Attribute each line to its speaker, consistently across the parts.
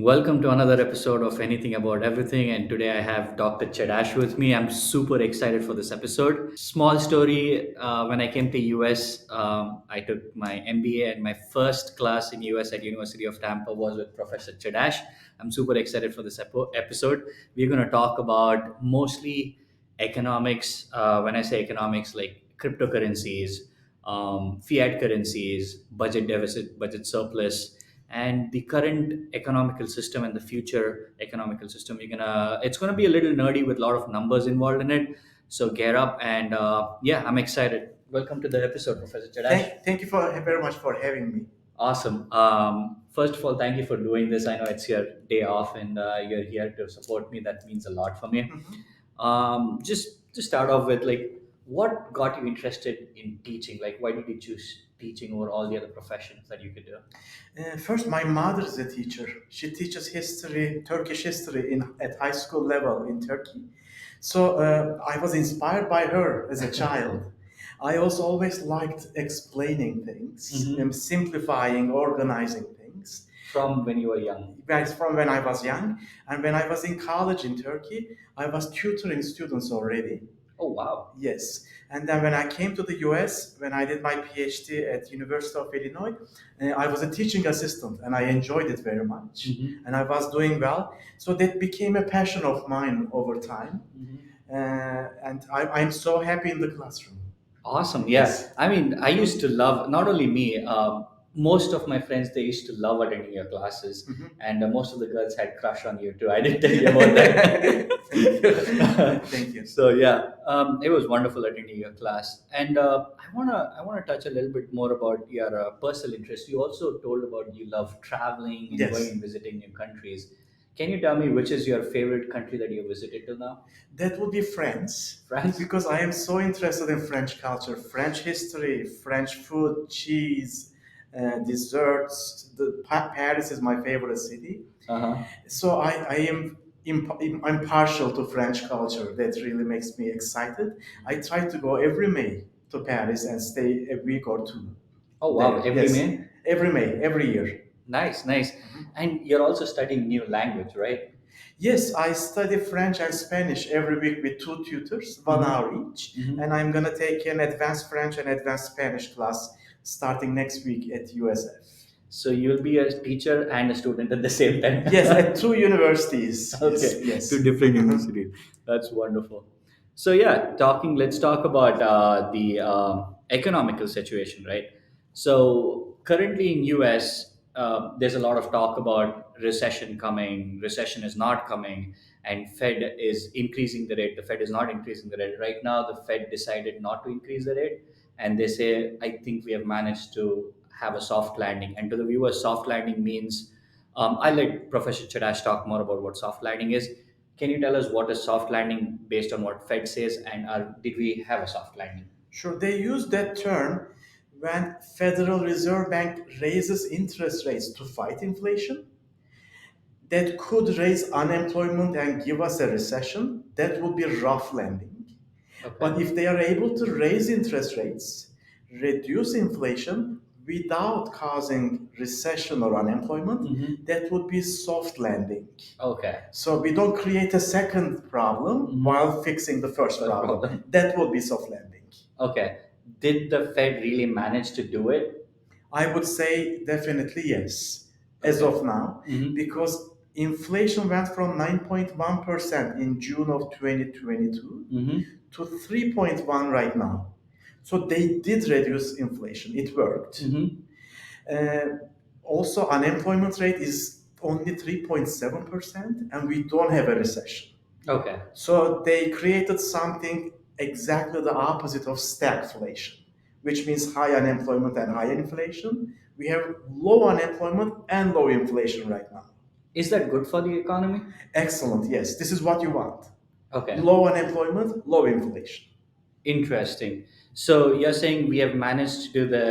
Speaker 1: Welcome to another episode of Anything About Everything. And today I have Dr. Chadash with me. I'm super excited for this episode. Small story when I came to US, I took my MBA, and my first class in US at University of Tampa was with Professor Chadash. I'm super excited for this episode. We're going to talk about mostly economics. When I say economics, like cryptocurrencies, fiat currencies, budget deficit, budget surplus, and the current economical system and the future economical system. It's gonna be a little nerdy with a lot of numbers involved in it. So gear up, and yeah, I'm excited. Welcome to the episode, Professor Chadash.
Speaker 2: Thank you very much for having me.
Speaker 1: Awesome. First of all, thank you for doing this. I know it's your day off, and you're here to support me. That means a lot for me.
Speaker 2: Mhm.
Speaker 1: Just to start off with, like, what got you interested in teaching? Like, why did you choose teaching over all the other professions that you could do?
Speaker 2: First, my mother is a teacher. She teaches history, Turkish history at high school level in Turkey. So I was inspired by her as a child. I also always liked explaining things and
Speaker 1: Mhm.
Speaker 2: simplifying, organizing things.
Speaker 1: From when you were young.
Speaker 2: That's from when I was young. And when I was in college in Turkey, I was tutoring students already.
Speaker 1: Oh, wow.
Speaker 2: Yes, and then when I came to the US, when I did my PhD at University of Illinois, I was a teaching assistant, and I enjoyed it very much,
Speaker 1: Hmm.
Speaker 2: and I was doing well. So that became a passion of mine over time, and I'm so happy in the classroom.
Speaker 1: Awesome. Yeah.
Speaker 2: Yes.
Speaker 1: I mean, I used to love, not only me, most of my friends, they used to love attending your classes.
Speaker 2: Mhm.
Speaker 1: And most of the girls had crush on you too. I didn't tell you about
Speaker 2: Thank you.
Speaker 1: that.
Speaker 2: Thank you.
Speaker 1: So yeah, it was wonderful attending your class. And I wanna touch a little bit more about your personal interests. You also told about you love traveling and going
Speaker 2: Yes.
Speaker 1: and visiting new countries. Can you tell me which is your favorite country that you visited till now?
Speaker 2: That would be France,
Speaker 1: France.
Speaker 2: because I am so interested in French culture, French history, French food, cheese, desserts. Paris is my favorite city.
Speaker 1: Uh huh.
Speaker 2: So I am I'm partial to French culture. That really makes me excited. I try to go every May to Paris and stay a week or two
Speaker 1: Oh wow,
Speaker 2: there.
Speaker 1: every
Speaker 2: Yes,
Speaker 1: May.
Speaker 2: every May, every year.
Speaker 1: Nice, nice.
Speaker 2: Mhm.
Speaker 1: And you're also studying new language, right?
Speaker 2: Yes, I study French and Spanish every week with two tutors, 1 hour each, and
Speaker 1: Hmm.
Speaker 2: I'm gonna take an advanced French and advanced Spanish class starting next week at USF.
Speaker 1: So you'll be a teacher and a student at the same time.
Speaker 2: Yes, at two universities. Yes,
Speaker 1: Okay, two
Speaker 2: yes.
Speaker 1: different universities. That's wonderful. So yeah, let's talk about the economical situation, right? So currently in US, there's a lot of talk about recession coming. Recession is not coming, and Fed is increasing the rate. The Fed is not increasing the rate right now. The Fed decided not to increase the rate, and they say, I think we have managed to have a soft landing. And to the viewers, soft landing means, I'll let Professor Chadash talk more about what soft landing is. Can you tell us what is soft landing based on what Fed says, and did we have a soft landing?
Speaker 2: Sure, they use that term when Federal Reserve Bank raises interest rates to fight inflation. That could raise unemployment and give us a recession. That would be rough landing. But
Speaker 1: Okay.
Speaker 2: if they are able to raise interest rates, reduce inflation without causing recession or unemployment,
Speaker 1: Hmm.
Speaker 2: that would be soft landing.
Speaker 1: Okay.
Speaker 2: So we don't create a second problem
Speaker 1: Hmm.
Speaker 2: while fixing the first
Speaker 1: First
Speaker 2: problem.
Speaker 1: problem.
Speaker 2: That would be soft landing.
Speaker 1: Okay. Did the Fed really manage to do it?
Speaker 2: I would say definitely yes, as
Speaker 1: Okay.
Speaker 2: of now,
Speaker 1: Hmm.
Speaker 2: because inflation went from 9.1% in June of 2022
Speaker 1: Hmm.
Speaker 2: to 3.1 right now. So they did reduce inflation. It worked.
Speaker 1: Hmm.
Speaker 2: Uh, Also, unemployment rate is only 3.7%, and we don't have a recession.
Speaker 1: Okay.
Speaker 2: So they created something exactly the opposite of stagflation, which means high unemployment and high inflation. We have low unemployment and low inflation right now.
Speaker 1: Is that good for the economy?
Speaker 2: Excellent, yes. This is what you want.
Speaker 1: Okay.
Speaker 2: Low unemployment, low inflation.
Speaker 1: Interesting. So you're saying we have managed to do the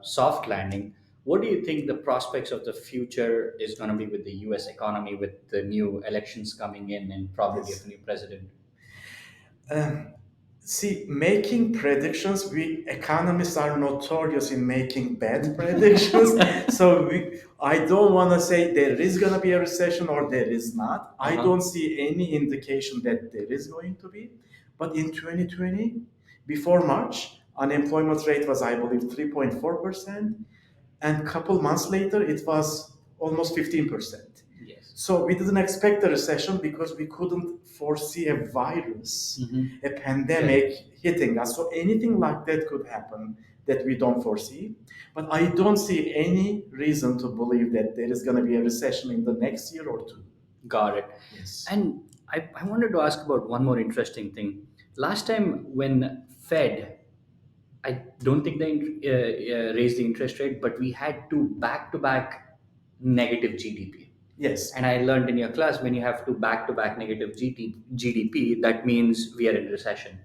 Speaker 1: soft landing. What do you think the prospects of the future is going to be with the U.S. economy, with the new elections coming in and probably
Speaker 2: Yes.
Speaker 1: a new president?
Speaker 2: Um, See, making predictions, we economists are notorious in making bad predictions. So I don't want to say there is going to be a recession or there is not. I
Speaker 1: Uh-huh.
Speaker 2: don't see any indication that there is going to be. But in 2020, before March, unemployment rate was, I believe, 3.4%. And a couple months later, it was almost 15%.
Speaker 1: Yes.
Speaker 2: So we didn't expect a recession because we couldn't foresee a virus,
Speaker 1: Mm-hmm.
Speaker 2: a pandemic hitting us. So anything like that could happen that we don't foresee. But I don't see any reason to believe that there is going to be a recession in the next year or two.
Speaker 1: Got it.
Speaker 2: Yes.
Speaker 1: And I wanted to ask about one more interesting thing. Last time when Fed, I don't think they raised the interest rate, but we had two back-to-back negative GDP.
Speaker 2: Yes.
Speaker 1: And I learned in your class, when you have two back-to-back negative GDP, that means we are in recession.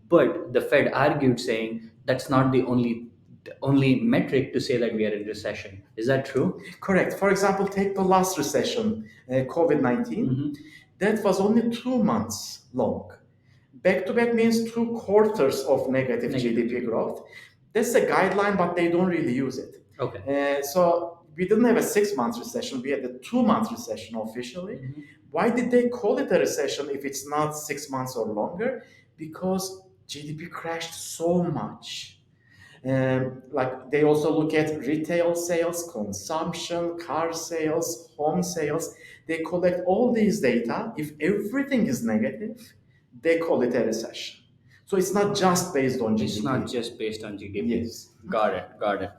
Speaker 1: But the Fed argued saying that's not the only metric to say that we are in recession. Is that true?
Speaker 2: Correct. For example, take the last recession, COVID 19.
Speaker 1: Mm-hmm.
Speaker 2: That was only 2 months long. Back to back means 2 quarters of negative
Speaker 1: Negative
Speaker 2: GDP
Speaker 1: GDP.
Speaker 2: growth. That's a guideline, but they don't really use it.
Speaker 1: Okay.
Speaker 2: So we didn't have a 6 month recession, we had a 2 month recession officially.
Speaker 1: Mm-hmm.
Speaker 2: Why did they call it a recession if it's not 6 months or longer? Because GDP crashed so much. Like they also look at retail sales, consumption, car sales, home sales. They collect all these data. If everything is negative, they call it a recession. So it's not just based on
Speaker 1: It's not
Speaker 2: GDP.
Speaker 1: just based on GDP.
Speaker 2: Yes.
Speaker 1: Got it. Got it.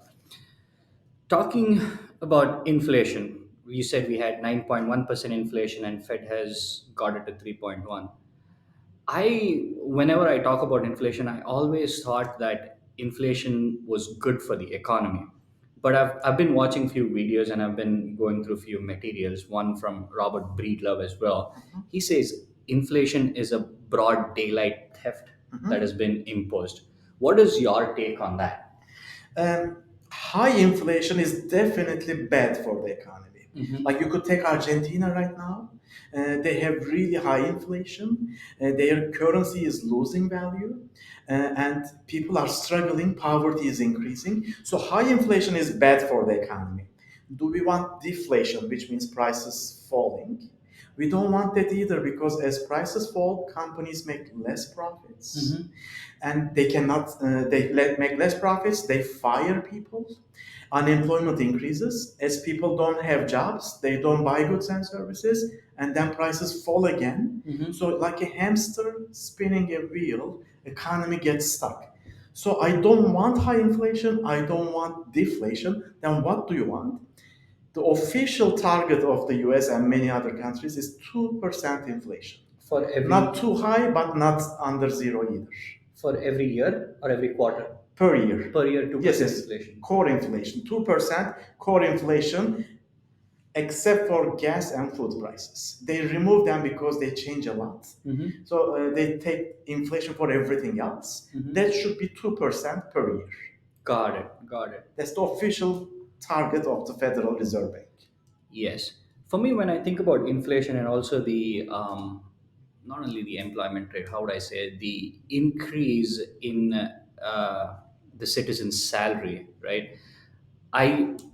Speaker 1: Talking about inflation, you said we had 9.1% inflation and Fed has got it to 3.1. Whenever I talk about inflation, I always thought that inflation was good for the economy. But I've been watching few videos and I've been going through few materials, one from Robert Breedlove as well. He says inflation is a broad daylight theft that
Speaker 2: Mhm.
Speaker 1: has been imposed. What is your take on that?
Speaker 2: High inflation is definitely bad for the economy.
Speaker 1: Mm-hmm.
Speaker 2: Like you could take Argentina right now. They have really high inflation. Their currency is losing value, and people are struggling. Poverty is increasing. So high inflation is bad for the economy. Do we want deflation, which means prices falling? We don't want that either because as prices fall, companies make less profits
Speaker 1: Mm-hmm.
Speaker 2: and they cannot make less profits, they fire people, unemployment increases. As people don't have jobs, they don't buy goods and services, and then prices fall again.
Speaker 1: Mm-hmm.
Speaker 2: So like a hamster spinning a wheel, economy gets stuck. So I don't want high inflation, I don't want deflation. Then what do you want? The official target of the US and many other countries is 2% inflation.
Speaker 1: For
Speaker 2: Not
Speaker 1: every
Speaker 2: too high, but not under zero either.
Speaker 1: for every year or every quarter?
Speaker 2: Per year.
Speaker 1: Per year, two
Speaker 2: Yes,
Speaker 1: percent
Speaker 2: yes.
Speaker 1: inflation.
Speaker 2: Core inflation, 2% core inflation, except for gas and food prices. They remove them because they change a lot.
Speaker 1: Mm-hmm.
Speaker 2: So they take inflation for everything else.
Speaker 1: Mm-hmm.
Speaker 2: That should be 2% per year.
Speaker 1: Got it. Got it.
Speaker 2: That's the official target of the Federal Reserve Bank.
Speaker 1: Yes. For me, when I think about inflation and also the not only the employment rate, how would I say, the increase in the citizen's salary, right?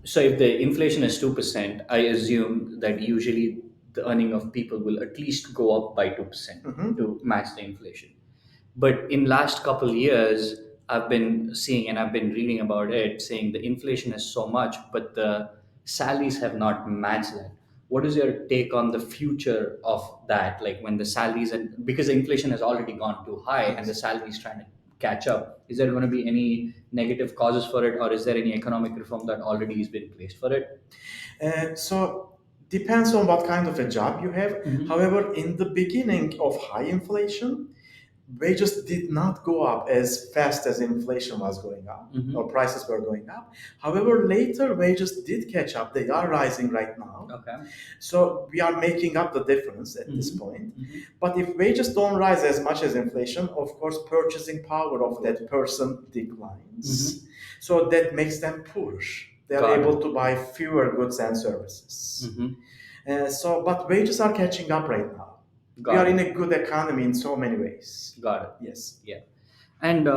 Speaker 1: So if the inflation is 2%, I assume that usually the earning of people will at least go up by 2%
Speaker 2: Mhm.
Speaker 1: to match the inflation. But in last couple years, I've been seeing and I've been reading about it, saying the inflation is so much, but the salaries have not matched that. What is your take on the future of that? Like when the salaries, and because the inflation has already gone too high and the
Speaker 2: Yes.
Speaker 1: salaries trying to catch up, is there going to be any negative causes for it, or is there any economic reform that already has been placed for it?
Speaker 2: So depends on what kind of a job you have.
Speaker 1: Mm-hmm.
Speaker 2: However, in the beginning of high inflation, wages did not go up as fast as inflation was going up
Speaker 1: Mm-hmm.
Speaker 2: or prices were going up. However, later wages did catch up. They are rising right now.
Speaker 1: Okay.
Speaker 2: So we are making up the difference at this
Speaker 1: Mm-hmm.
Speaker 2: point.
Speaker 1: Mm-hmm.
Speaker 2: But if wages don't rise as much as inflation, of course, purchasing power of that person declines.
Speaker 1: Mm-hmm.
Speaker 2: So that makes them poor. They are
Speaker 1: Got
Speaker 2: able
Speaker 1: it.
Speaker 2: to buy fewer goods and services.
Speaker 1: Mm-hmm.
Speaker 2: But wages are catching up right now. We are
Speaker 1: Got
Speaker 2: in
Speaker 1: it.
Speaker 2: a good economy in so many ways.
Speaker 1: Got it.
Speaker 2: Yes.
Speaker 1: Yeah. And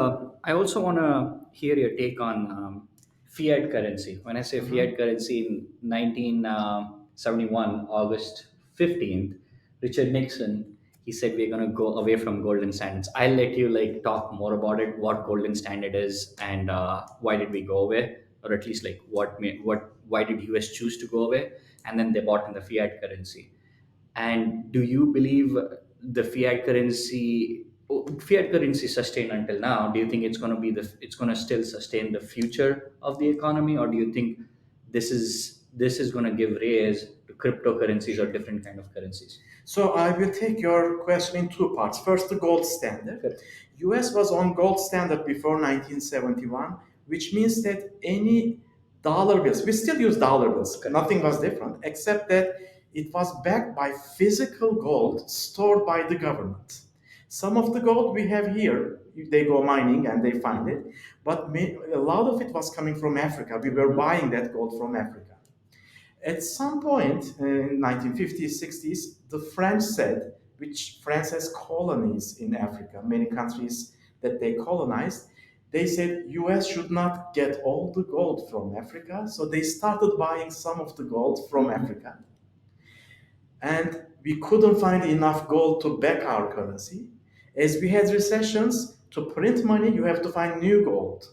Speaker 1: I also want to hear your take on fiat currency. When I say
Speaker 2: Mhm.
Speaker 1: fiat currency, in 1971, August 15th, Richard Nixon, he said we're going to go away from golden standards. I'll let you like talk more about it, what golden standard is, and why did we go away, or at least like why did US choose to go away, and then they bought in the fiat currency. And do you believe the fiat currency sustained until now? Do you think it's going to still sustain the future of the economy, or do you think this is going to give rise to cryptocurrencies or different kind of currencies?
Speaker 2: So I will take your question in two parts. First, the gold standard.
Speaker 1: Correct.
Speaker 2: US was on gold standard before 1971, which means that any dollar bills, we still use dollar bills,
Speaker 1: Correct.
Speaker 2: nothing was different, except that it was backed by physical gold stored by the government. Some of the gold we have here, they go mining and they find it, but a lot of it was coming from Africa. We were buying that gold from Africa. At some point in 1950s, 60s, the French said, which France has colonies in Africa, many countries that they colonized, they said US should not get all the gold from Africa, so they started buying some of the gold from Africa. And we couldn't find enough gold to back our currency. As we had recessions, to print money, you have to find new gold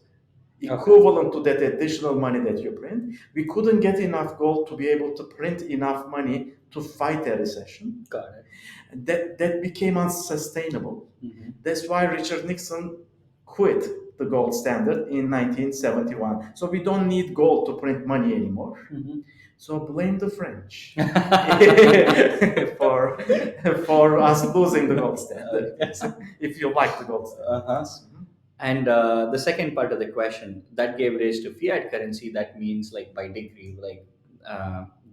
Speaker 1: Okay.
Speaker 2: equivalent to that additional money that you print. We couldn't get enough gold to be able to print enough money to fight a recession.
Speaker 1: Got it.
Speaker 2: That became unsustainable.
Speaker 1: Hmm.
Speaker 2: That's why Richard Nixon quit the gold standard in 1971. So we don't need gold to print money anymore.
Speaker 1: Hmm.
Speaker 2: So blame the French for for us losing the gold standard. If you like the gold standard.
Speaker 1: Uh-huh. And the second part of the question that gave rise to fiat currency, that means like by degree, like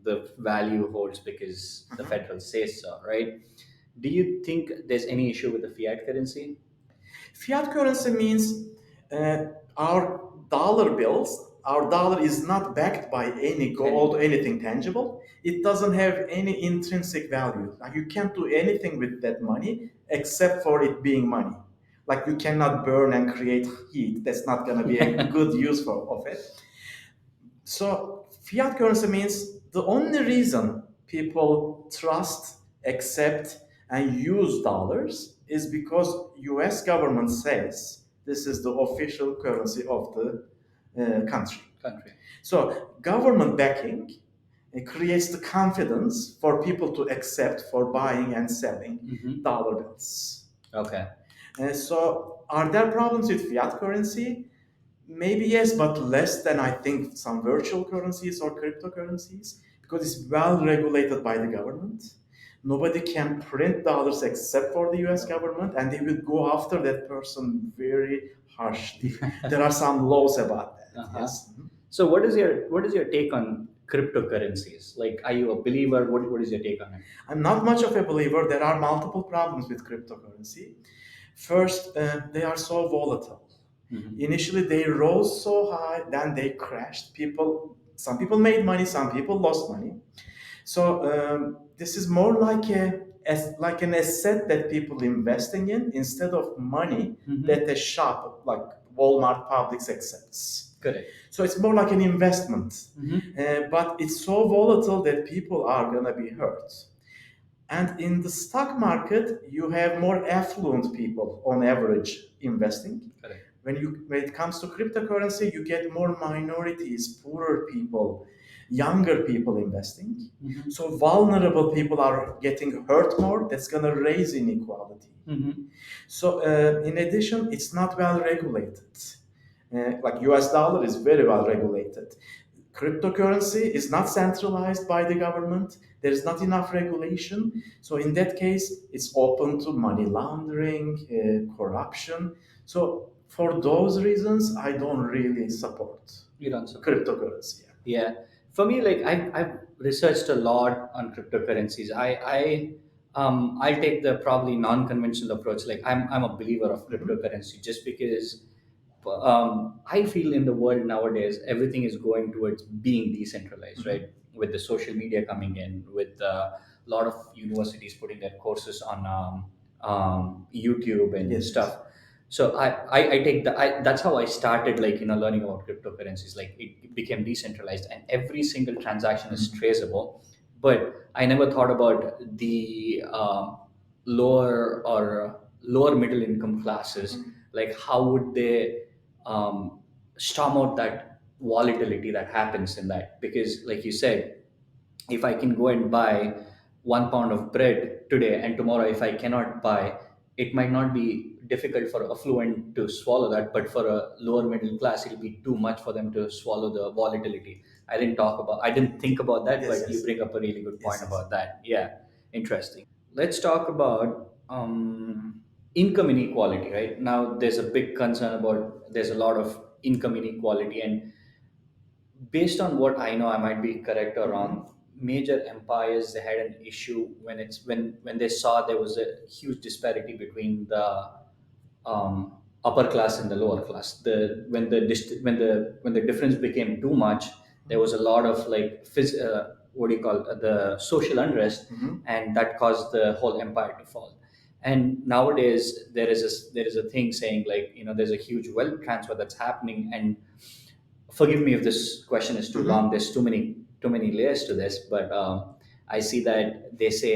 Speaker 1: the value holds because the
Speaker 2: Mhm.
Speaker 1: federal says so, right? Do you think there's any issue with the fiat currency?
Speaker 2: Fiat currency means our dollar bills, our dollar is not backed by any gold, anything tangible. It doesn't have any intrinsic value. Like you can't do anything with that money except for it being money. Like you cannot burn and create heat. That's not going to be a good use of it. So fiat currency means the only reason people trust, accept, and use dollars is because U.S. government says this is the official currency of the country.
Speaker 1: Country.
Speaker 2: So government backing creates the confidence for people to accept for buying and selling dollar bills.
Speaker 1: Okay.
Speaker 2: So are there problems with fiat currency? Maybe yes, but less than I think some virtual currencies or cryptocurrencies because it's well regulated by the government. Nobody can print dollars except for the US government, and they will go after that person very harshly. There are some laws about that.
Speaker 1: Uh-huh.
Speaker 2: Yes.
Speaker 1: So what is your take on cryptocurrencies? Like, are you a believer? What is your take on it?
Speaker 2: I'm not much of a believer. There are multiple problems with cryptocurrency. First, they are so volatile. Initially, they rose so high, then they crashed. Some people made money, some people lost money. So this is more like like an asset that people investing in instead of money that a shop like Walmart, Publix accepts.
Speaker 1: Correct.
Speaker 2: So it's more like an investment, but it's so volatile that people are gonna be hurt. And in the stock market, you have more affluent people on average investing.
Speaker 1: Correct.
Speaker 2: When it comes to cryptocurrency, you get more minorities, poorer people, younger people investing. So vulnerable people are getting hurt more. That's gonna raise inequality. So in addition, it's not well regulated. Like US dollar is very well regulated. Cryptocurrency is not centralized by the government. There is not enough regulation. So in that case, it's open to money laundering, corruption. So for those reasons, I don't really support
Speaker 1: You don't support
Speaker 2: cryptocurrency.
Speaker 1: Yeah. For me, like I've researched a lot on cryptocurrencies. I'll take the probably non-conventional approach. Like I'm a believer of cryptocurrency just because I feel in the world nowadays everything is going towards being decentralized, right? With the social media coming in, with a lot of universities putting their courses on YouTube and
Speaker 2: Yes.
Speaker 1: stuff. So I take that's how I started, like, learning about cryptocurrencies. Like, it became decentralized and every single transaction is traceable. But I never thought about the lower middle income classes. Like, how would they um, storm out that volatility that happens in that? Because, like you said, if I can go and buy 1 pound of bread today, and tomorrow if I cannot buy, it might not be difficult for affluent to swallow that, but for a lower middle class, it'll be too much for them to swallow the volatility. I didn't think about that,
Speaker 2: Yes,
Speaker 1: but you
Speaker 2: yes,
Speaker 1: bring up a really good
Speaker 2: yes,
Speaker 1: point
Speaker 2: yes.
Speaker 1: about that. Yeah, interesting. Let's talk about income inequality. Right now, there's a big concern about there's a lot of income inequality, and based on what I know, I might be correct or wrong. Major empires, they had an issue when they saw there was a huge disparity between the upper class and the lower class. When the difference became too much, there was a lot of, like, what do you call the social unrest,
Speaker 2: Mhm.
Speaker 1: and that caused the whole empire to fall. And nowadays there is a thing saying, like, there's a huge wealth transfer that's happening. And forgive me if this question is too long.
Speaker 2: Mhm.
Speaker 1: There's too many layers to this, but I see that they say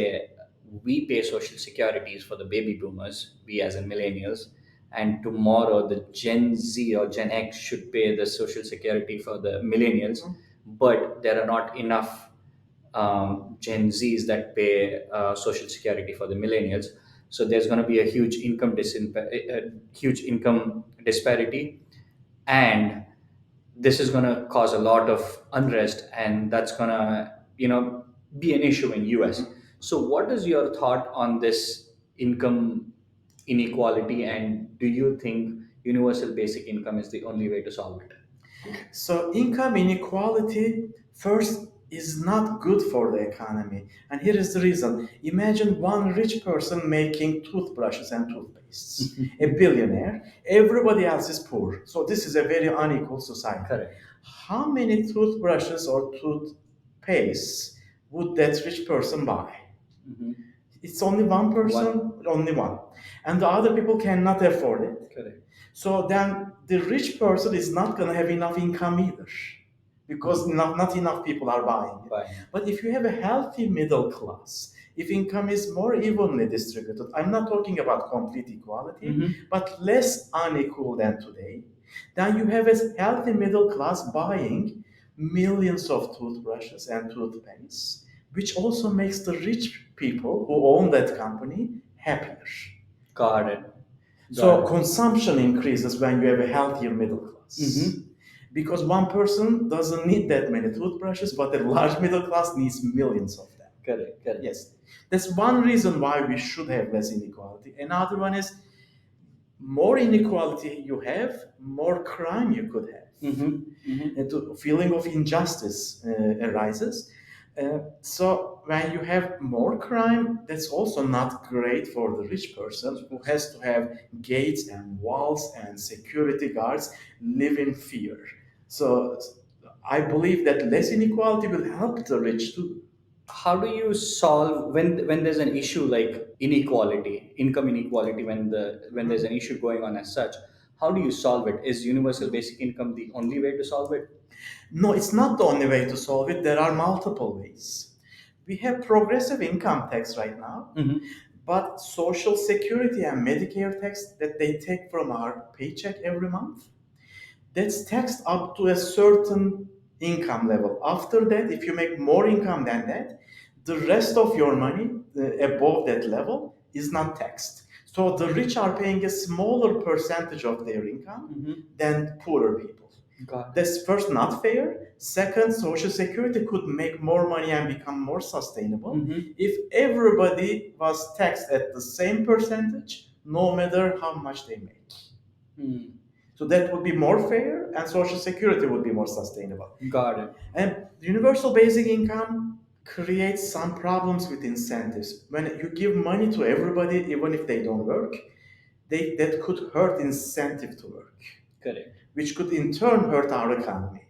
Speaker 1: we pay social securities for the baby boomers, we as in millennials, and tomorrow the Gen Z or Gen X should pay the social security for the millennials. But there are not enough Gen Zs that pay social security for the millennials. So there's going to be a huge income disparity, and this is going to cause a lot of unrest, and that's going to be an issue in US. So what is your thought on this income inequality, and do you think universal basic income is the only way to solve it?
Speaker 2: So income inequality first is not good for the economy. And here is the reason. Imagine one rich person making toothbrushes and toothpastes, a billionaire. Everybody else is poor. So this is a very unequal society.
Speaker 1: Correct.
Speaker 2: How many toothbrushes or toothpastes would that rich person buy?
Speaker 1: Mhm.
Speaker 2: It's only one person, only one. And the other people cannot afford it.
Speaker 1: Correct.
Speaker 2: So then the rich person is not going to have enough income either because not enough people are buying it.
Speaker 1: Buying.
Speaker 2: But if you have a healthy middle class, if income is more evenly distributed, I'm not talking about complete equality, but less unequal than today, then you have a healthy middle class buying millions of toothbrushes and toothpastes, which also makes the rich people who own that company happier.
Speaker 1: Got it.
Speaker 2: So consumption increases when you have a healthier middle class. Because one person doesn't need that many toothbrushes, but a large middle class needs millions of them.
Speaker 1: Correct. Correct.
Speaker 2: Yes. That's one reason why we should have less inequality. Another one is more inequality you have, more crime you could have. And the feeling of injustice arises. So when you have more crime, that's also not great for the rich person who has to have gates and walls and security guards live in fear. So I believe that less inequality will help the rich too.
Speaker 1: How do you solve when there's an issue like inequality, income inequality, when there's an issue going on as such? How do you solve it? Is universal basic income the only way to solve it?
Speaker 2: No, it's not the only way to solve it. There are multiple ways. We have progressive income tax right now, but social security and Medicare tax that they take from our paycheck every month, that's taxed up to a certain income level. After that, if you make more income than that, the rest of your money above that level is not taxed. So the rich are paying a smaller percentage of their income than poorer people.
Speaker 1: Got it.
Speaker 2: That's first not fair. Second, Social Security could make more money and become more sustainable if everybody was taxed at the same percentage, no matter how much they make.
Speaker 1: Hmm.
Speaker 2: So that would be more fair, and Social Security would be more sustainable.
Speaker 1: Got it.
Speaker 2: And universal basic income creates some problems with incentives. When you give money to everybody, even if they don't work, that could hurt incentive to work,
Speaker 1: Correct.
Speaker 2: which could in turn hurt our economy.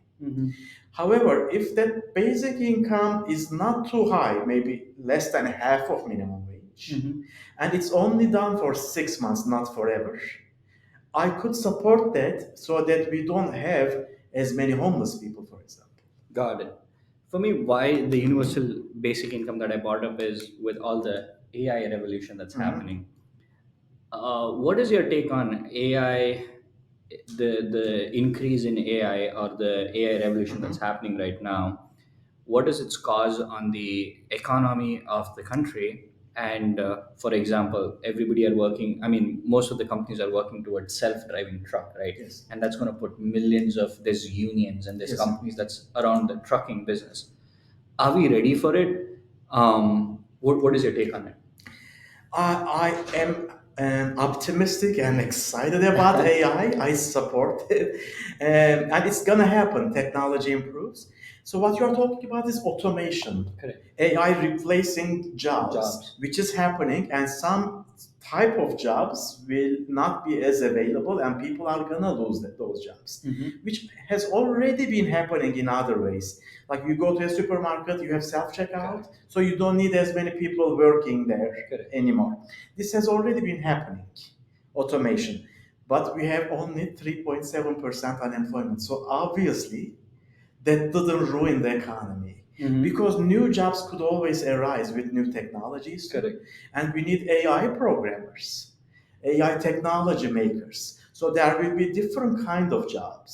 Speaker 2: However, if that basic income is not too high, maybe less than half of minimum wage, and it's only done for 6 months, not forever, I could support that so that we don't have as many homeless people, for example.
Speaker 1: Got it. For me, why the universal basic income that I brought up is with all the AI revolution that's
Speaker 2: Mhm.
Speaker 1: happening. What is your take on AI, the increase in AI or the AI revolution that's
Speaker 2: Mhm.
Speaker 1: happening right now? What is its cause on the economy of the country? And for example, everybody are working. I mean, most of the companies are working towards self-driving truck, right?
Speaker 2: Yes.
Speaker 1: And that's going to put millions of these unions and these
Speaker 2: Yes.
Speaker 1: companies that's around the trucking business. Are we ready for it? What is your take on it?
Speaker 2: I am optimistic and excited about AI. I support it. And it's going to happen. Technology improves. So, what you're talking about is automation,
Speaker 1: Correct.
Speaker 2: AI replacing jobs,
Speaker 1: Jobs.
Speaker 2: which is happening, and some type of jobs will not be as available, and people are going to lose those jobs,
Speaker 1: Mm-hmm.
Speaker 2: which has already been happening in other ways. Like you go to a supermarket, you have self checkout,
Speaker 1: Correct.
Speaker 2: so you don't need as many people working there
Speaker 1: Correct.
Speaker 2: anymore. This has already been happening, automation. But we have only 3.7% unemployment. So obviously, that doesn't ruin the economy
Speaker 1: Mm-hmm.
Speaker 2: because new jobs could always arise with new technologies too.
Speaker 1: Correct.
Speaker 2: And we need AI programmers, AI technology makers. So there will be different kind of jobs.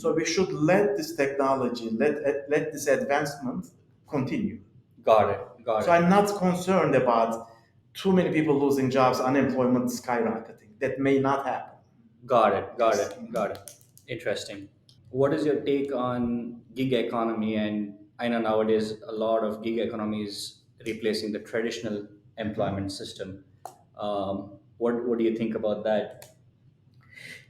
Speaker 2: So
Speaker 1: Mm.
Speaker 2: we should let this technology, let this advancement continue.
Speaker 1: Got it. Got
Speaker 2: So
Speaker 1: it.
Speaker 2: I'm not concerned about too many people losing jobs, unemployment skyrocketing. That may not happen.
Speaker 1: Got it. Got
Speaker 2: Yes.
Speaker 1: it. Got it. Interesting. What is your take on gig economy? And I know nowadays a lot of gig economy is replacing the traditional employment system. What do you think about that?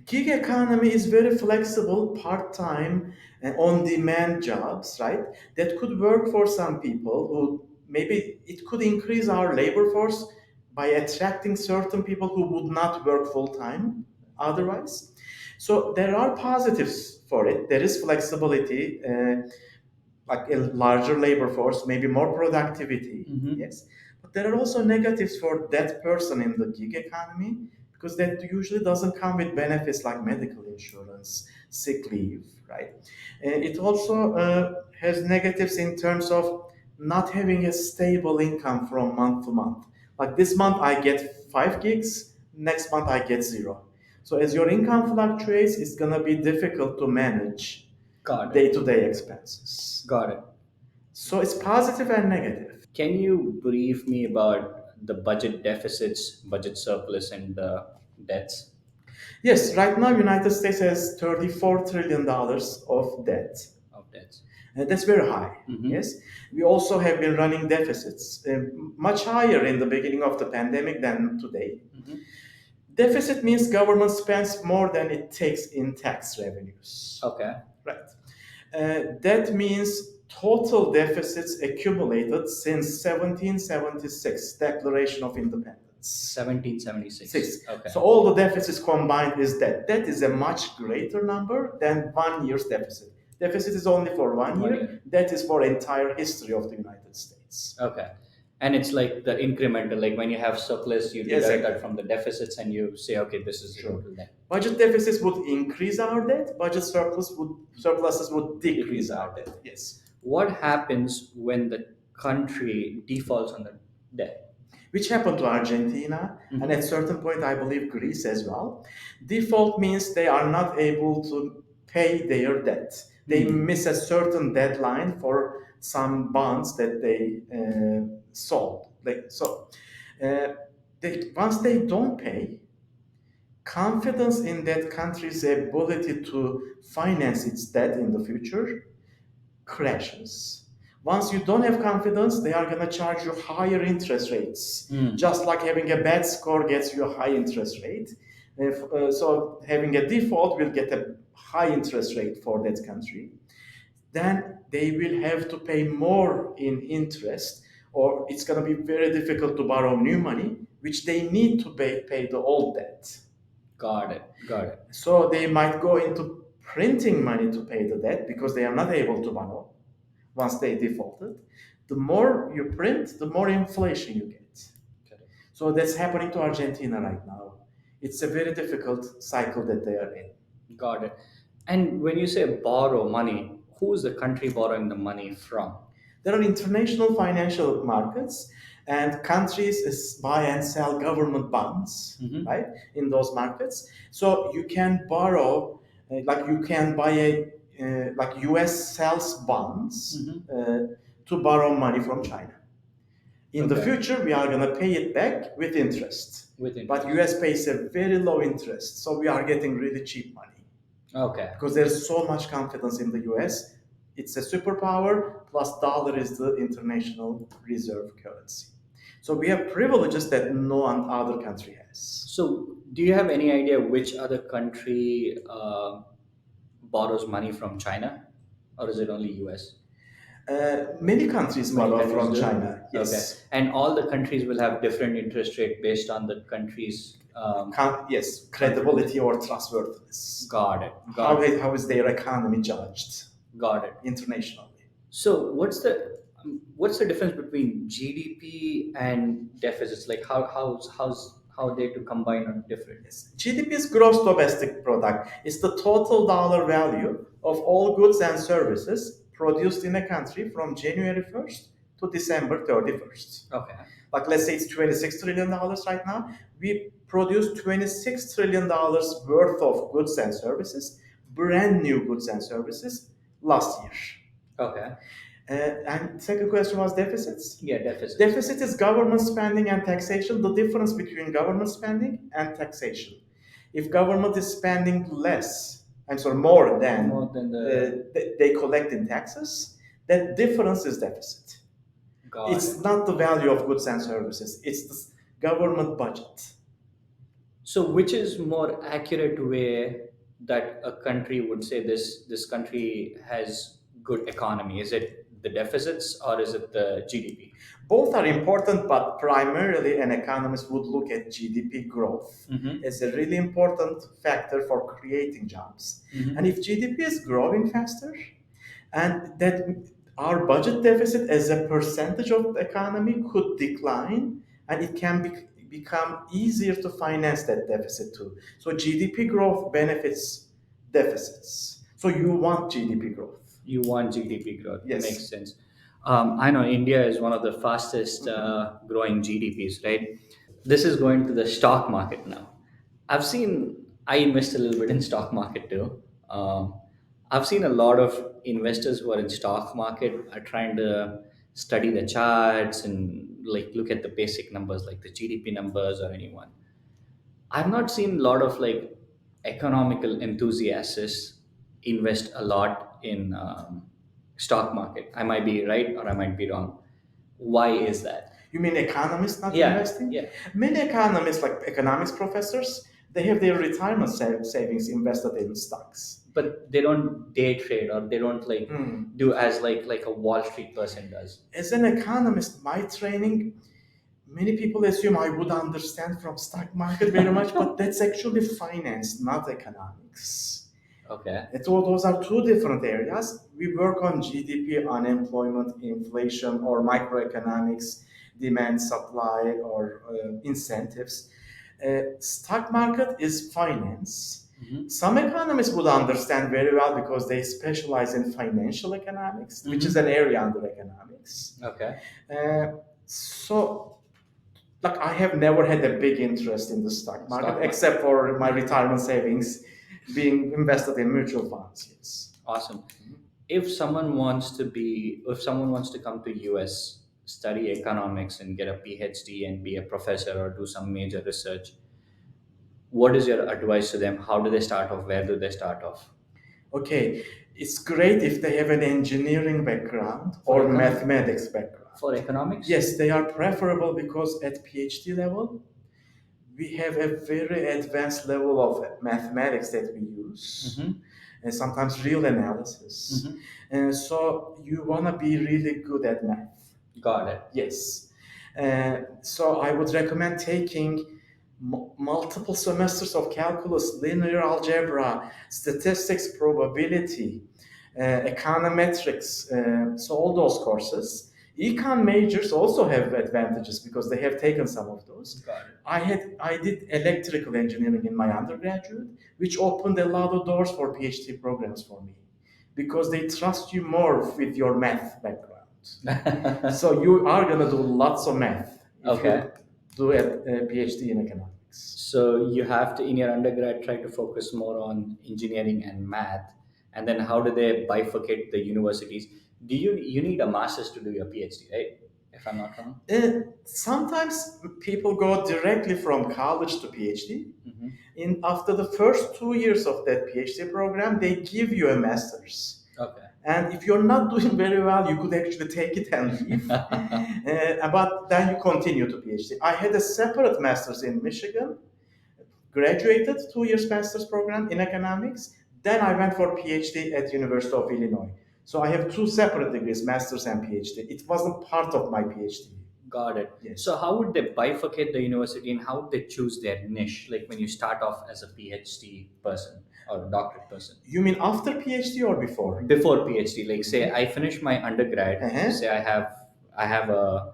Speaker 2: Gig economy is very flexible, part-time and on-demand jobs, right? That could work for some people who maybe it could increase our labor force by attracting certain people who would not work full-time otherwise. So there are positives for it. There is flexibility. Like a larger labor force, maybe more productivity,
Speaker 1: Mm-hmm.
Speaker 2: yes. But there are also negatives for that person in the gig economy because that usually doesn't come with benefits like medical insurance, sick leave, right? It also has negatives in terms of not having a stable income from month to month. Like this month I get 5 gigs, next month I get zero. So as your income fluctuates, it's gonna be difficult to manage
Speaker 1: Got it.
Speaker 2: day-to-day expenses.
Speaker 1: Got it.
Speaker 2: So it's positive and negative.
Speaker 1: Can you brief me about the budget deficits, budget surplus, and the debts
Speaker 2: Yes, right now United States has $34 trillion of debt.
Speaker 1: of debts?
Speaker 2: That's very high.
Speaker 1: Mm-hmm.
Speaker 2: Yes, we also have been running deficits, much higher in the beginning of the pandemic than today.
Speaker 1: Mm-hmm.
Speaker 2: Deficit means government spends more than it takes in tax revenues.
Speaker 1: Okay.
Speaker 2: Right. That means total deficits accumulated since 1776, Declaration of Independence.
Speaker 1: 1776.
Speaker 2: Six.
Speaker 1: Okay.
Speaker 2: So all the deficits combined is that. That is a much greater number than 1 year's deficit. Deficit is only for one
Speaker 1: One
Speaker 2: year.
Speaker 1: year.
Speaker 2: That is for entire history of the United States.
Speaker 1: Okay. And it's like the incremental, like when you have surplus, you
Speaker 2: Yes,
Speaker 1: deduct that
Speaker 2: exactly.
Speaker 1: from the deficits and you say, okay, this is the
Speaker 2: Sure.
Speaker 1: total debt.
Speaker 2: Budget deficits would increase our debt. Budget surpluses would decrease
Speaker 1: Decrease
Speaker 2: our
Speaker 1: our
Speaker 2: debt.
Speaker 1: debt.
Speaker 2: Yes.
Speaker 1: What happens when the country defaults on the debt?
Speaker 2: Which happened to Argentina, and at
Speaker 1: Mm-hmm.
Speaker 2: certain point, I believe Greece as well. Default means they are not able to pay their debt. They
Speaker 1: Hmm.
Speaker 2: miss a certain deadline for some bonds that they sold. Uh, once they don't pay, confidence in that country's ability to finance its debt in the future crashes. Once you don't have confidence, they are going to charge you higher interest rates.
Speaker 1: Hmm.
Speaker 2: Just like having a bad score gets you a high interest rate. So having a default will get a high interest rate for that country. Then they will have to pay more in interest, or it's going to be very difficult to borrow new money, which they need to pay the old debt.
Speaker 1: Got it. Got it.
Speaker 2: So they might go into printing money to pay the debt because they are not able to borrow once they defaulted. The more you print, the more inflation you get.
Speaker 1: Correct.
Speaker 2: So that's happening to Argentina right now. It's a very difficult cycle that they are in.
Speaker 1: Got it. And when you say borrow money, who is the country borrowing the money from?
Speaker 2: There are international financial markets, and countries buy and sell government bonds,
Speaker 1: Hmm.
Speaker 2: right, in those markets. So you can borrow, like you can buy like US sells bonds
Speaker 1: Hmm.
Speaker 2: to borrow money from China. In the
Speaker 1: Okay.
Speaker 2: future, we are going to pay it back with interest.
Speaker 1: With
Speaker 2: But
Speaker 1: interest.
Speaker 2: US pays a very low interest, so we are getting really cheap money
Speaker 1: Okay.
Speaker 2: because there's so much confidence in the US. It's a superpower, plus dollar is the international reserve currency. So we have privileges that no other country has.
Speaker 1: So, do you have any idea which other country borrows money from China, or is it only US?
Speaker 2: Many countries
Speaker 1: Many
Speaker 2: borrow
Speaker 1: countries
Speaker 2: from
Speaker 1: do.
Speaker 2: China,
Speaker 1: Okay,
Speaker 2: yes.
Speaker 1: and all the countries will have different interest rate based on the country's
Speaker 2: Yes,
Speaker 1: confidence.
Speaker 2: credibility or trustworthiness.
Speaker 1: Got it. Got it.
Speaker 2: How is their economy judged
Speaker 1: Got it.
Speaker 2: internationally?
Speaker 1: So, what's the difference between GDP and deficits? Like how they to combine are different?
Speaker 2: Yes. GDP is gross domestic product. It's the total dollar value of all goods and services produced in a country from January 1st to December 31st.
Speaker 1: Okay.
Speaker 2: Like let's say it's $26 trillion right now. We produce $26 trillion worth of goods and services, brand new goods and services last year.
Speaker 1: Okay.
Speaker 2: And second question was deficits.
Speaker 1: Yeah, deficits.
Speaker 2: Deficit is government spending and taxation, the difference between government spending and taxation. If government is spending less, I'm sorry, more than
Speaker 1: More than the
Speaker 2: they collect in taxes, that difference is deficit.
Speaker 1: got
Speaker 2: It's
Speaker 1: it.
Speaker 2: not the value of goods and services, it's the government budget.
Speaker 1: So, which is more accurate way that a country would say this country has good economy? Is it the deficits or is it the GDP?
Speaker 2: Both are important, but primarily an economist would look at GDP growth
Speaker 1: Mm-hmm.
Speaker 2: as a really important factor for creating jobs. And
Speaker 1: Mm-hmm.
Speaker 2: if GDP is growing faster, and that our budget deficit as a percentage of the economy could decline, and it can become easier to finance that deficit too. So GDP growth benefits deficits. So you want GDP growth.
Speaker 1: You want GDP growth.
Speaker 2: Yes.
Speaker 1: Makes sense. I know India is one of the fastest
Speaker 2: Mhm.
Speaker 1: growing GDPs, right? This is going to the stock market now. I invest a little bit in stock market too. I've seen a lot of investors who are in stock market are trying to study the charts and like look at the basic numbers like the GDP numbers or anyone. I've not seen a lot of like economical enthusiasts invest a lot in stock market. I might be right or I might be wrong. Why is that?
Speaker 2: You mean economists not
Speaker 1: Yeah,
Speaker 2: investing?
Speaker 1: yeah.
Speaker 2: Many economists, like economics professors, they have their retirement savings invested in stocks.
Speaker 1: But they don't day trade or they don't like
Speaker 2: Hmm.
Speaker 1: do as like a Wall Street person does.
Speaker 2: As an economist, my training, many people assume I would understand from stock market very much, but that's actually finance, not economics.
Speaker 1: Okay.
Speaker 2: Those are two different areas. We work on GDP, unemployment, inflation, or microeconomics, demand, supply, or incentives. Stock market is finance.
Speaker 1: Mm-hmm.
Speaker 2: Some economists would understand very well because they specialize in financial economics, which is
Speaker 1: Mm-hmm.
Speaker 2: an area under economics.
Speaker 1: Okay.
Speaker 2: Uh, so, like, I have never had a big interest in the stock market
Speaker 1: Stock market.
Speaker 2: except for my retirement savings being invested in mutual funds. Yes.
Speaker 1: Awesome. If someone wants to come to US, study economics and get a PhD and be a professor or do some major research, what is your advice to them? How do they start off? Where do they start off?
Speaker 2: Okay, it's great if they have an engineering background
Speaker 1: For
Speaker 2: or
Speaker 1: econ
Speaker 2: mathematics background.
Speaker 1: for economics?
Speaker 2: Yes, they are preferable because at PhD level, we have a very advanced level of mathematics that we use,
Speaker 1: Mm-hmm.
Speaker 2: and sometimes real analysis.
Speaker 1: Mm-hmm.
Speaker 2: And so you want to be really good at math.
Speaker 1: Got it.
Speaker 2: Yes. So I would recommend taking multiple semesters of calculus, linear algebra, statistics, probability, econometrics, so all those courses. Econ majors also have advantages because they have taken some of those.
Speaker 1: Got it.
Speaker 2: I did electrical engineering in my undergraduate, which opened a lot of doors for PhD programs for me because they trust you more with your math background. So you are gonna do lots of math if
Speaker 1: Okay.
Speaker 2: you do a PhD in economics.
Speaker 1: So you have to, in your undergrad, try to focus more on engineering and math, and then how do they bifurcate the universities? Do you need a master's to do your PhD, right? If I'm not wrong.
Speaker 2: Sometimes people go directly from college to PhD.
Speaker 1: Hmm.
Speaker 2: In after the first 2 years of that PhD program, they give you a master's.
Speaker 1: Okay.
Speaker 2: And if you're not doing very well, you could actually take it and leave. But then you continue to PhD. I had a separate master's in Michigan, graduated 2 years master's program in economics. Then I went for PhD at University of Illinois. So I have two separate degrees, master's and PhD. It wasn't part of my PhD.
Speaker 1: Got it.
Speaker 2: Yes.
Speaker 1: So how would they bifurcate the university and how would they choose their niche? Like when you start off as a PhD person or a doctorate person.
Speaker 2: You mean after PhD or before?
Speaker 1: Before PhD, like say I finish my undergrad,
Speaker 2: Uh-huh.
Speaker 1: say I have a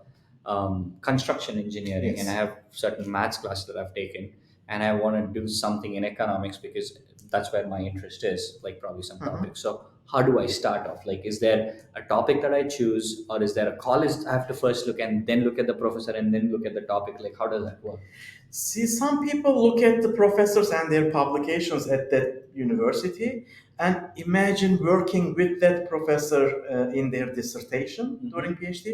Speaker 1: construction engineering,
Speaker 2: Yes.
Speaker 1: and I have certain maths class that I've taken, and I want to do something in economics because that's where my interest is, like probably some topic. So how do I start off? Like, is there a topic that I choose, or is there a college I have to first look and then look at the professor and then look at the topic? Like, how does that work?
Speaker 2: See, some people look at the professors and their publications at that university and imagine working with that professor in their dissertation during PhD,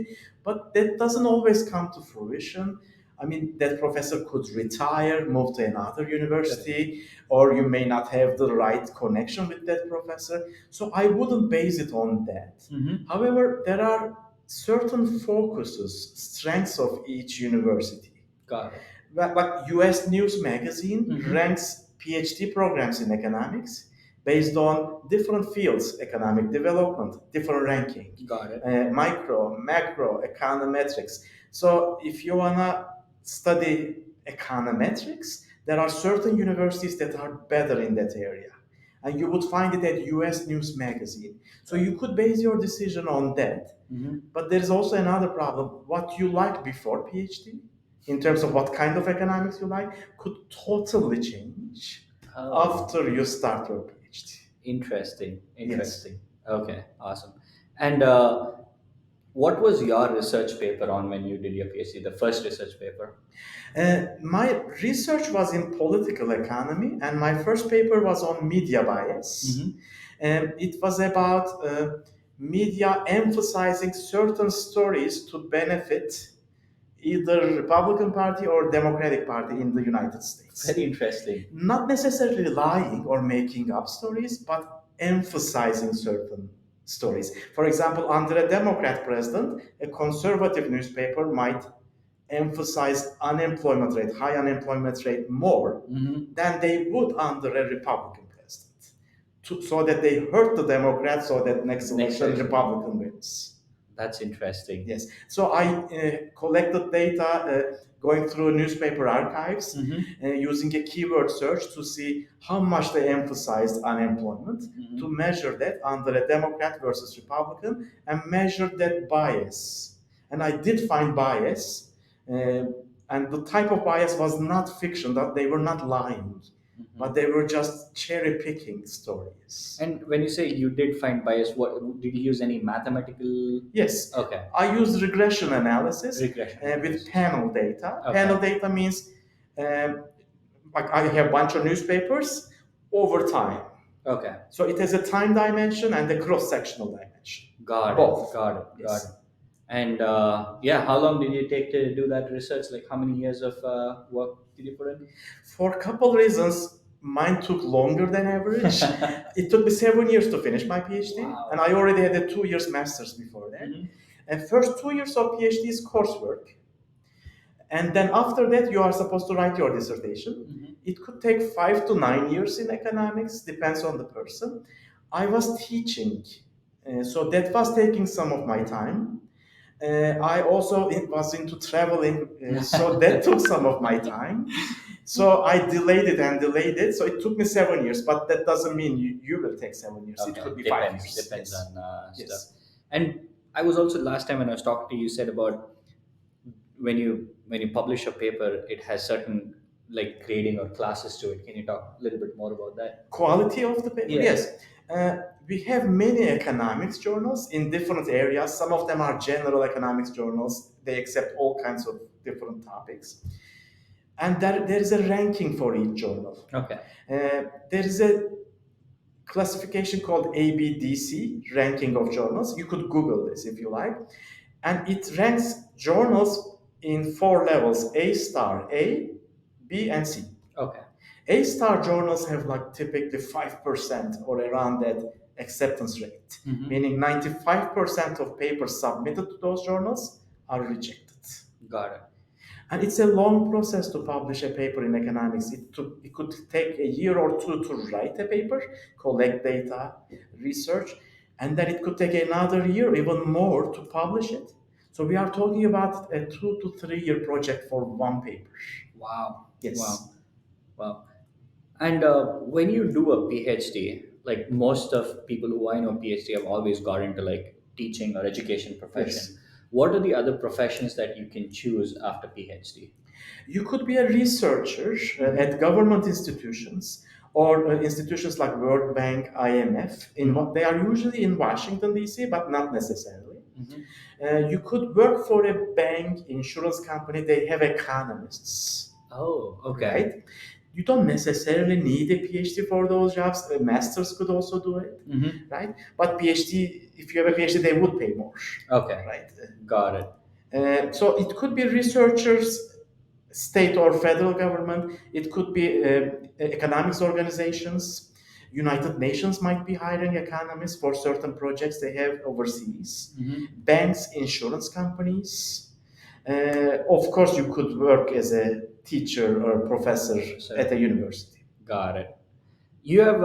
Speaker 2: but that doesn't always come to fruition. I mean, that professor could retire, move to another university, or you may not have the right connection with that professor. So I wouldn't base it on that.
Speaker 1: Mm-hmm.
Speaker 2: However, there are certain focuses, strengths of each university.
Speaker 1: Got it.
Speaker 2: But US News Magazine ranks PhD programs in economics based on different fields, economic development, different ranking,
Speaker 1: Got it.
Speaker 2: micro, macro, econometrics. So if you wanna study econometrics, there are certain universities that are better in that area. And you would find it at US News Magazine. So you could base your decision on that. But there's also another problem. What you like before PhD, in terms of what kind of economics you like, could totally change after you start your PhD.
Speaker 1: Interesting.
Speaker 2: Yes.
Speaker 1: Interesting. Okay. Awesome. And what was your research paper on when you did your PhD? The first research paper.
Speaker 2: My research was in political economy, and my first paper was on media bias. And it was about media emphasizing certain stories to benefit either Republican Party or Democratic Party in the United States.
Speaker 1: Very interesting.
Speaker 2: Not necessarily lying or making up stories, but emphasizing certain stories. For example, under a Democrat president, a conservative newspaper might emphasize unemployment rate, high unemployment rate more than they would under a Republican president, so that they hurt the Democrats, so that next election Republican wins.
Speaker 1: That's interesting.
Speaker 2: Yes. So I collected data going through newspaper archives using a keyword search to see how much they emphasized unemployment, to measure that under a Democrat versus Republican and measure that bias. And I did find bias, and the type of bias was not fiction, that they were not lying. But they were just cherry picking stories.
Speaker 1: And when you say you did find bias, what did you use any mathematical?
Speaker 2: Yes.
Speaker 1: Okay.
Speaker 2: I used regression analysis,
Speaker 1: Regression
Speaker 2: with panel data.
Speaker 1: Okay.
Speaker 2: Panel data means like I have a bunch of newspapers over time.
Speaker 1: Okay.
Speaker 2: So it has a time dimension and a cross sectional dimension.
Speaker 1: Got
Speaker 2: Both.
Speaker 1: it. Got it.
Speaker 2: Yes.
Speaker 1: Got it. And yeah, how long did you take to do that research? Like how many years of work did you put in?
Speaker 2: For a couple reasons, mine took longer than average. It took me 7 years to finish my PhD,
Speaker 1: Wow.
Speaker 2: and I already had a 2 years master's before that. And first 2 years of PhD is coursework. And then after that, you are supposed to write your dissertation. It could take 5 to 9 years in economics, depends on the person. I was teaching, so that was taking some of my time. I also was into traveling, so that took some of my time. So I delayed it and delayed it. So it took me 7 years, but that doesn't mean you will take 7 years.
Speaker 1: Okay.
Speaker 2: It could be
Speaker 1: Depends.
Speaker 2: 5 years.
Speaker 1: Depends
Speaker 2: Yes.
Speaker 1: on
Speaker 2: Yes.
Speaker 1: stuff. And I was also last time when I was talking to you, you said about when you publish a paper, it has certain like grading or classes to it. Can you talk a little bit more about that?
Speaker 2: Quality of the paper,
Speaker 1: Yes.
Speaker 2: yes. We have many economics journals in different areas. Some of them are general economics journals. They accept all kinds of different topics. And there is a ranking for each journal.
Speaker 1: Okay.
Speaker 2: There is a classification called ABDC, ranking of journals. You could Google this if you like. And it ranks journals in four levels: A star, A, B, and C.
Speaker 1: Okay.
Speaker 2: A star journals have like typically 5% or around that acceptance rate, meaning 95% of papers submitted to those journals are rejected.
Speaker 1: Got it.
Speaker 2: And it's a long process to publish a paper in economics. It could take a year or two to write a paper, collect data, research, and then it could take another year, even more, to publish it. So we are talking about a 2 to 3 year project for one paper.
Speaker 1: Wow.
Speaker 2: Yes.
Speaker 1: Wow. Wow. And when you do a PhD, like most of people who I know PhD have always got into like teaching or education
Speaker 2: Yes.
Speaker 1: profession. What are the other professions that you can choose after PhD?
Speaker 2: You could be a researcher at government institutions or institutions like World Bank, IMF. In what they are usually in Washington D.C., but not necessarily. You could work for a bank, insurance company. They have economists,
Speaker 1: Oh, okay.
Speaker 2: right? You don't necessarily need a PhD for those jobs. A masters could also do it, right? But PhD, if you have a PhD, they would pay more,
Speaker 1: Okay.
Speaker 2: right?
Speaker 1: Got it.
Speaker 2: So it could be researchers, state or federal government. It could be economics organizations. United Nations might be hiring economists for certain projects they have overseas. Banks, insurance companies. Of course, you could work as a teacher or professor
Speaker 1: So,
Speaker 2: at a university.
Speaker 1: got it. You have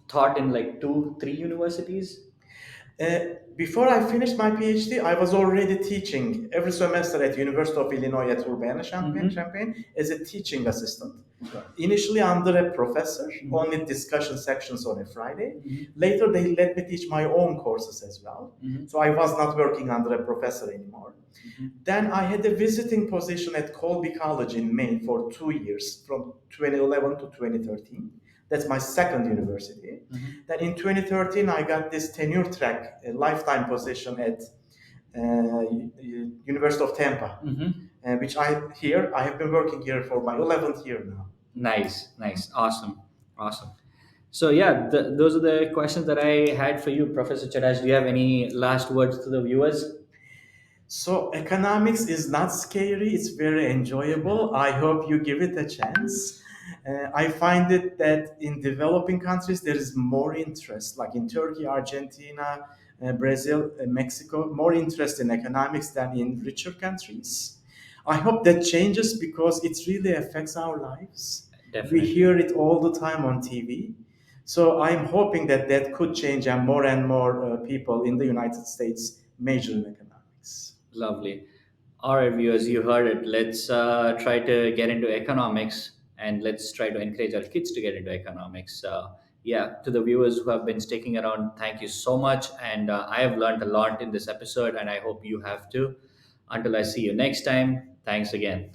Speaker 1: taught in like two, three universities?
Speaker 2: Uh, Before I finished my PhD, I was already teaching every semester at University of Illinois at Urbana-Champaign as a teaching assistant.
Speaker 1: Okay.
Speaker 2: Initially under a professor, only discussion sections on a Friday. Later, they let me teach my own courses as well. So I was not working under a professor anymore. Then I had a visiting position at Colby College in Maine for 2 years, from 2011 to 2013. That's my second university. Then in 2013, I got this tenure track, a lifetime position at University of Tampa, which I have been working here for my 11th year now.
Speaker 1: Nice, nice, awesome, awesome. So yeah, those are the questions that I had for you, Professor Chadash. Do you have any last words to the viewers?
Speaker 2: So economics is not scary; it's very enjoyable. I hope you give it a chance. I find it that in developing countries there is more interest, like in Turkey, Argentina, Brazil, Mexico, more interest in economics than in richer countries. I hope that changes because it really affects our lives. We
Speaker 1: Definitely.
Speaker 2: hear it all the time on TV. So I'm hoping that that could change and more people in the United States major in economics.
Speaker 1: Lovely. All right, viewers, you heard it. Let's try to get into economics and let's try to encourage our kids to get into economics. Yeah, to the viewers who have been sticking around, thank you so much. And I have learned a lot in this episode, and I hope you have too. Until I see you next time, thanks again.